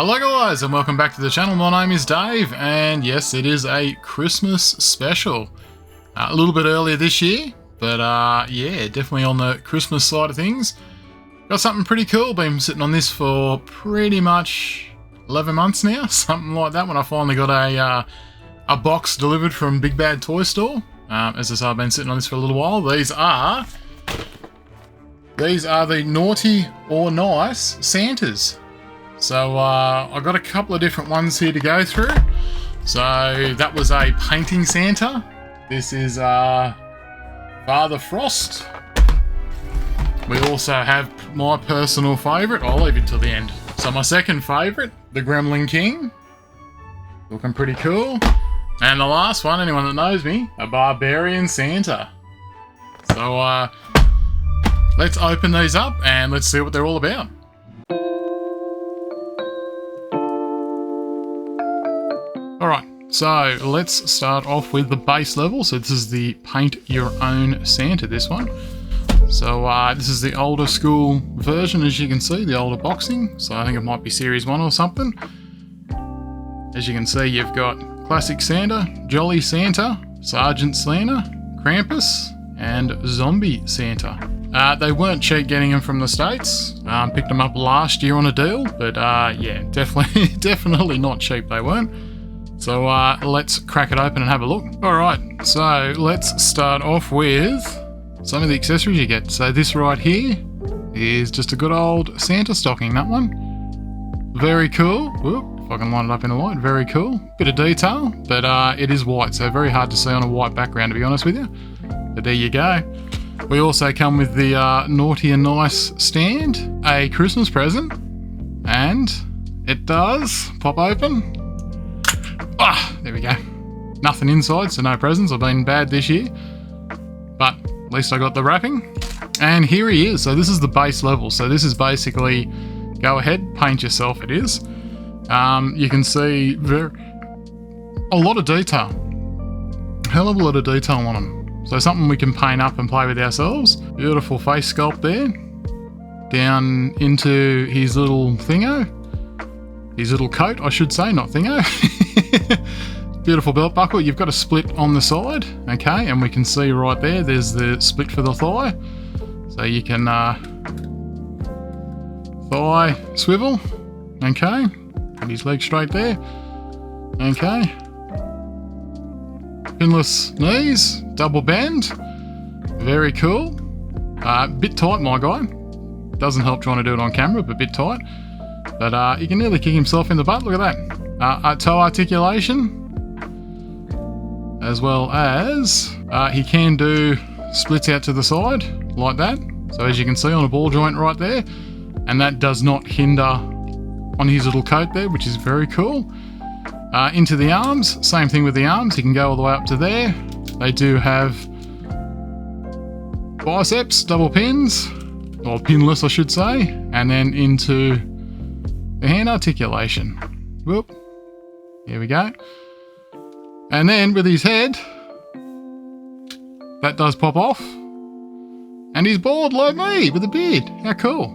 Hello guys and welcome back to the channel. My name is Dave and yes, it is a Christmas special. A little bit earlier this year, but yeah, definitely on the Christmas side of things. Got something pretty cool. Been sitting on this for pretty much 11 months now, something like that, when I finally got a box delivered from Big Bad Toy Store. As I said, I've been sitting on this for a little while. These are the Naughty or Nice Santas. So I've got a couple of different ones here to go through. So that was a painting Santa. This is Father Frost. We also have my personal favourite. I'll leave it till the end. So my second favourite, the Gremlin King. Looking pretty cool. And the last one, anyone that knows me, a Barbarian Santa. So let's open these up and let's see what they're all about. Alright, so let's start off with the base level. So this is the paint your own Santa, this one. So this is the older school version, as you can see, the older boxing. So I think it might be series 1 or something. As you can see, you've got Classic Santa, Jolly Santa, Sergeant Santa, Krampus, and Zombie Santa. They weren't cheap getting them from the States. Picked them up last year on a deal, but yeah, definitely not cheap they weren't. So let's crack it open and have a look. Alright, so let's start off with some of the accessories you get. So this right here is just a good old Santa stocking, that one. Very cool. Whoop, if I can line it up in the light, very cool. Bit of detail, but it is white, so very hard to see on a white background, to be honest with you. But there you go. We also come with the Naughty and Nice stand, a Christmas present, and it does pop open. Ah, there we go. Nothing inside, so no presents. I've been bad this year, but at least I got the wrapping. And here he is. So this is the base level. So this is basically, go ahead, paint yourself it is. You can see a lot of detail. Hell of a lot of detail on him. So something we can paint up and play with ourselves. Beautiful face sculpt there. Down into his little thingo. His little coat, I should say, not thingo. Beautiful belt buckle. You've got a split on the side, okay, and we can see right there, there's the split for the thigh. So you can thigh swivel, okay, put his leg straight there, okay. Pinless knees, double bend, very cool. Bit tight, my guy. Doesn't help trying to do it on camera, but bit tight. But he can nearly kick himself in the butt, look at that. Toe articulation, as well as he can do splits out to the side, like that. So as you can see on a ball joint right there, and that does not hinder on his little coat there, which is very cool. Into the arms, same thing with the arms, he can go all the way up to there. They do have biceps, double pins, or pinless I should say, and then into the hand articulation. Whoop. Here we go. And then with his head, that does pop off. And he's bald like me with a beard. How cool.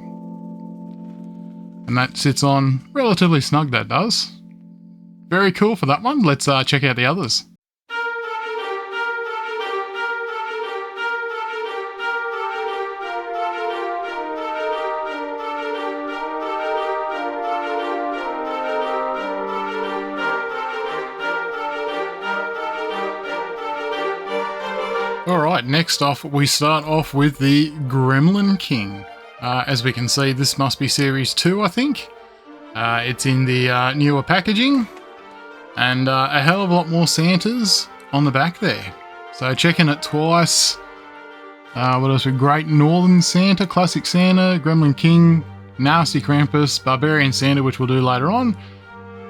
And that sits on relatively snug, that does. Very cool for that one. Let's check out the others. Alright, next off we start off with the Gremlin King. As we can see, this must be series 2, I think. It's in the newer packaging, and a hell of a lot more Santas on the back there. So checking it twice. What else? Great Northern Santa, Classic Santa, Gremlin King, Nasty Krampus, Barbarian Santa, which we'll do later on.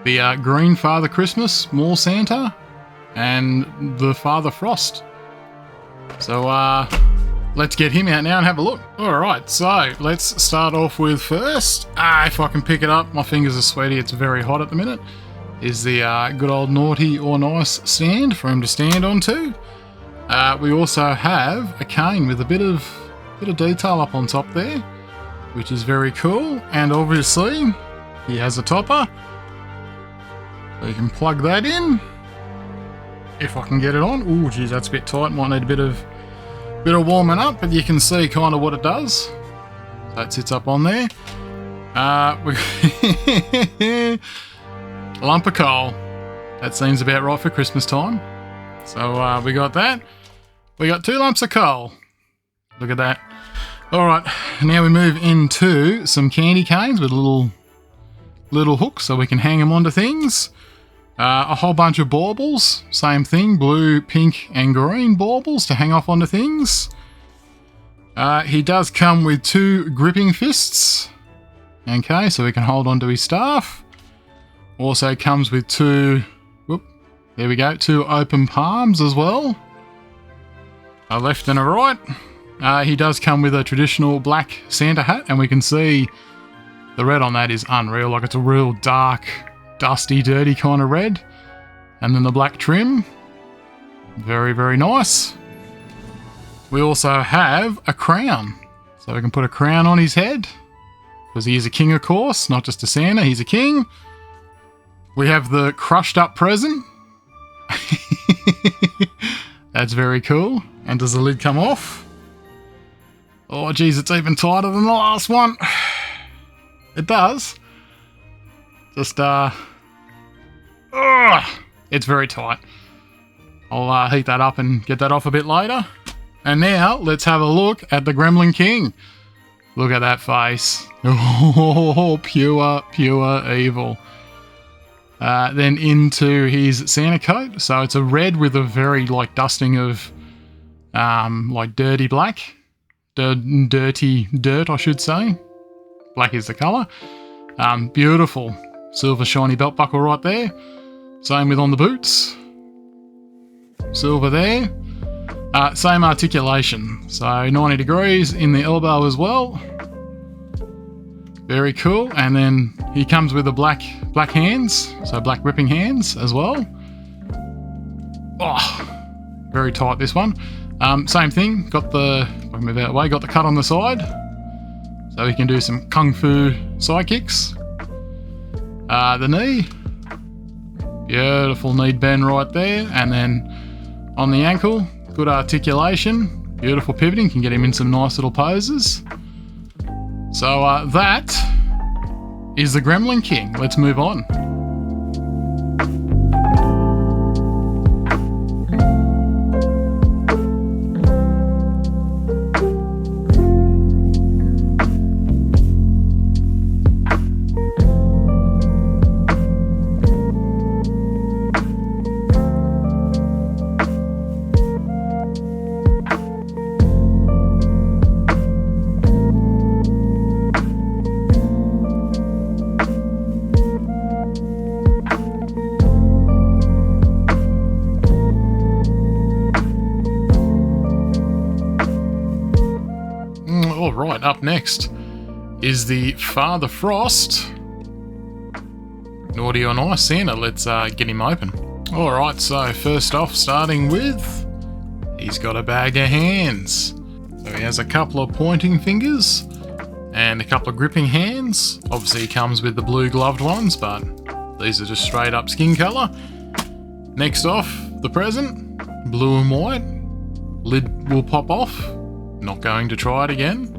The Green Father Christmas, Small Santa, and the Father Frost. So let's get him out now and have a look. Alright, so let's start off with first, if I can pick it up, my fingers are sweaty, it's very hot at the minute, is the good old Naughty or Nice stand for him to stand onto. We also have a cane with a bit of detail up on top there, which is very cool, and obviously he has a topper. So you can plug that in. If I can get it on. Oh, geez, that's a bit tight. Might need a bit of warming up, but you can see kind of what it does. So it sits up on there. Lump of coal. That seems about right for Christmas time. So we got that. We got 2 lumps of coal. Look at that. All right, now we move into some candy canes with little hooks so we can hang them onto things. A whole bunch of baubles, same thing, blue, pink and green baubles to hang off onto things. He does come with 2 gripping fists. Okay, so we can hold onto his staff. Also comes with 2, there we go, 2 open palms as well. A left and a right. He does come with a traditional black Santa hat, and we can see the red on that is unreal. Like, it's a real dark, dusty, dirty kind of red. And then the black trim. Very, very nice. We also have a crown. So we can put a crown on his head. Because he is a king, of course. Not just a Santa, he's a king. We have the crushed up present. That's very cool. And does the lid come off? Oh, geez, it's even tighter than the last one. It does. Just, it's very tight. I'll heat that up and get that off a bit later. And now, let's have a look at the Gremlin King. Look at that face. Oh, pure, pure evil. Then into his Santa coat. So it's a red with a very, like, dusting of, like, dirty black. Dirty dirt, I should say. Black is the colour. Beautiful silver shiny belt buckle right there. Same with on the boots. Silver there. Same articulation. So 90 degrees in the elbow as well. Very cool. And then he comes with the black hands. So black gripping hands as well. Oh, very tight this one. Same thing. Got the, if I can move out of the way, got the cut on the side. So he can do some kung fu side kicks. The knee. Beautiful knee bend right there. And then on the ankle, good articulation. Beautiful pivoting. Can get him in some nice little poses. So that is the Gremlin King. Let's move on. Alright, up next is the Father Frost Naughty or Nice Santa. Let's get him open. Alright, so first off, starting with, he's got a bag of hands. So he has a couple of pointing fingers and a couple of gripping hands. Obviously he comes with the blue gloved ones, but these are just straight up skin colour. Next off, the present, blue and white. Lid will pop off. Not going to try it again.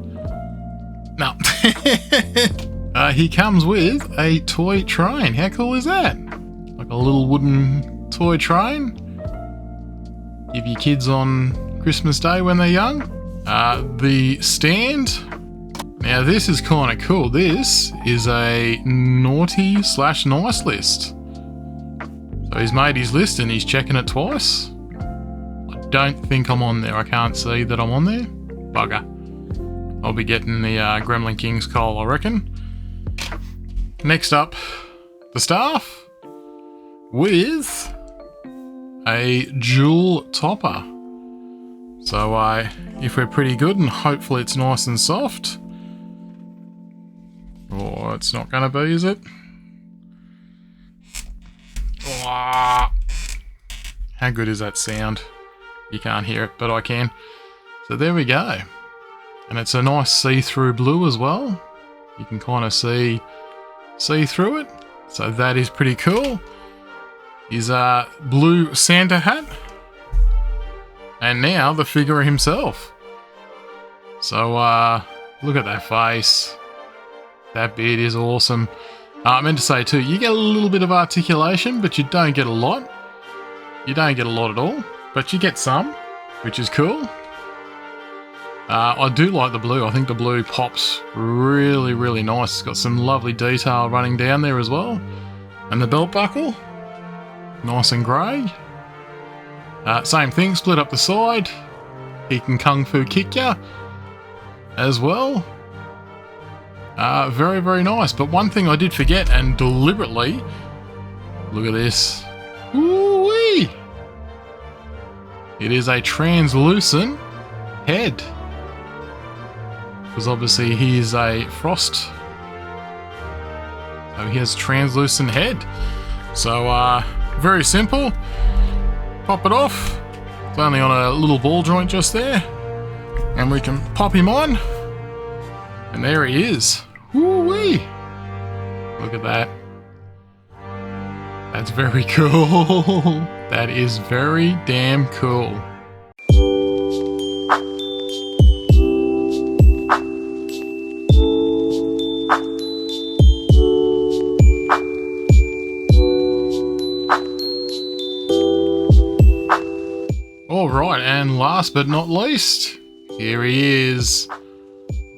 No. He comes with a toy train. How cool is that? Like a little wooden toy train. Give your kids on Christmas Day when they're young. The stand. Now this is kind of cool. This is a naughty/nice list. So he's made his list and he's checking it twice. I don't think I'm on there. I can't see that I'm on there. Bugger. I'll be getting the Gremlin King's coal, I reckon. Next up, the staff with a jewel topper. So if we're pretty good, and hopefully it's nice and soft. Oh, it's not going to be, is it? Oh, how good is that sound? You can't hear it, but I can. So there we go. And it's a nice see-through blue as well. You can kind of see see through it. So that is pretty cool. His blue Santa hat. And now the figure himself. So look at that face. That beard is awesome. I meant to say too, you get a little bit of articulation, but you don't get a lot. You don't get a lot at all, but you get some, which is cool. I do like the blue. I think the blue pops really, really nice. It's got some lovely detail running down there as well. And the belt buckle, nice and grey. Same thing, split up the side. He can kung fu kick ya as well. Very, very nice. But one thing I did forget, and deliberately, look at this. Ooh-wee! It is a translucent head. Because obviously he is a frost. So he has translucent head. So, very simple. Pop it off. It's only on a little ball joint just there. And we can pop him on. And there he is. Woo-wee! Look at that. That's very cool. That is very damn cool. Alright, and last but not least, here he is.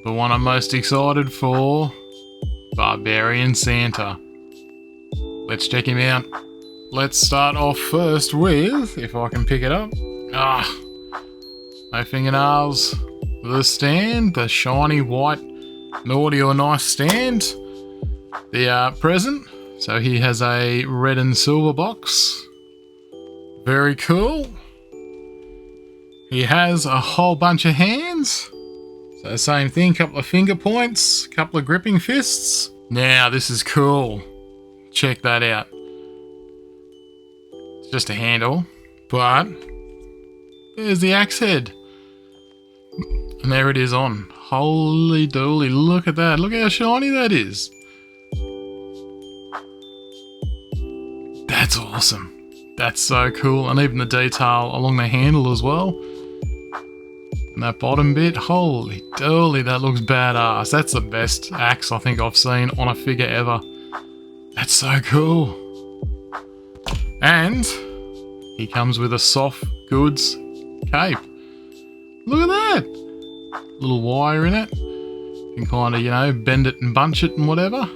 The one I'm most excited for, Barbarian Santa. Let's check him out. Let's start off first with, if I can pick it up. No fingernails. The stand, the shiny white naughty or nice stand. The present. So he has a red and silver box. Very cool. He has a whole bunch of hands. So same thing, couple of finger points, couple of gripping fists. Now this is cool. Check that out. It's just a handle, but there's the axe head. And there it is on. Holy dooly, look at that. Look how shiny that is. That's awesome. That's so cool. And even the detail along the handle as well. And that bottom bit, holy dooly, that looks badass. That's the best axe I think I've seen on a figure ever. That's so cool. And he comes with a soft goods cape. Look at that. Little wire in it. You can kind of, you know, bend it and bunch it and whatever.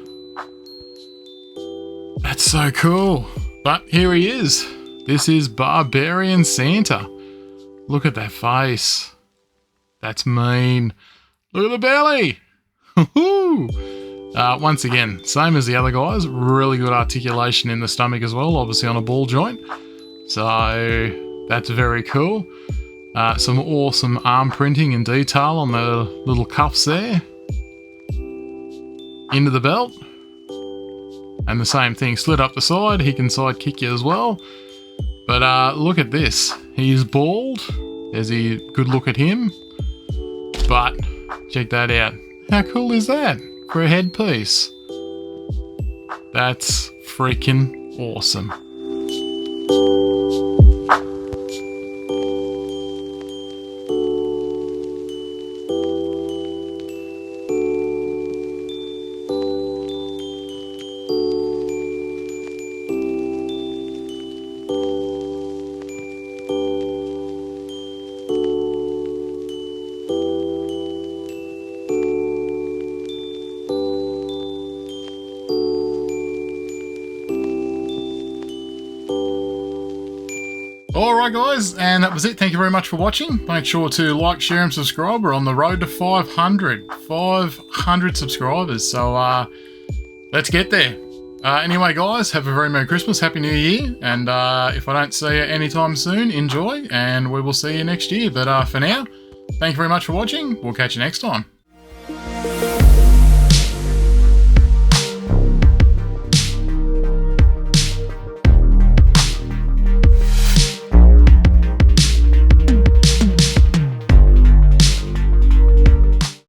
That's so cool. But here he is. This is Barbarian Santa. Look at that face. That's mean. Look at the belly. Once again, same as the other guys, really good articulation in the stomach as well, obviously on a ball joint. So that's very cool. Some awesome arm printing and detail on the little cuffs there. Into the belt. And the same thing, slit up the side. He can side kick you as well. But look at this. He's bald. There's a good look at him. But check that out. How cool is that for a headpiece? That's freaking awesome. Alright guys, and that was it. Thank you very much for watching. Make sure to like, share and subscribe. We're on the road to 500. 500 subscribers. So let's get there. Anyway guys, have a very Merry Christmas, Happy New Year. And if I don't see you anytime soon, enjoy. And we will see you next year. But for now, thank you very much for watching. We'll catch you next time.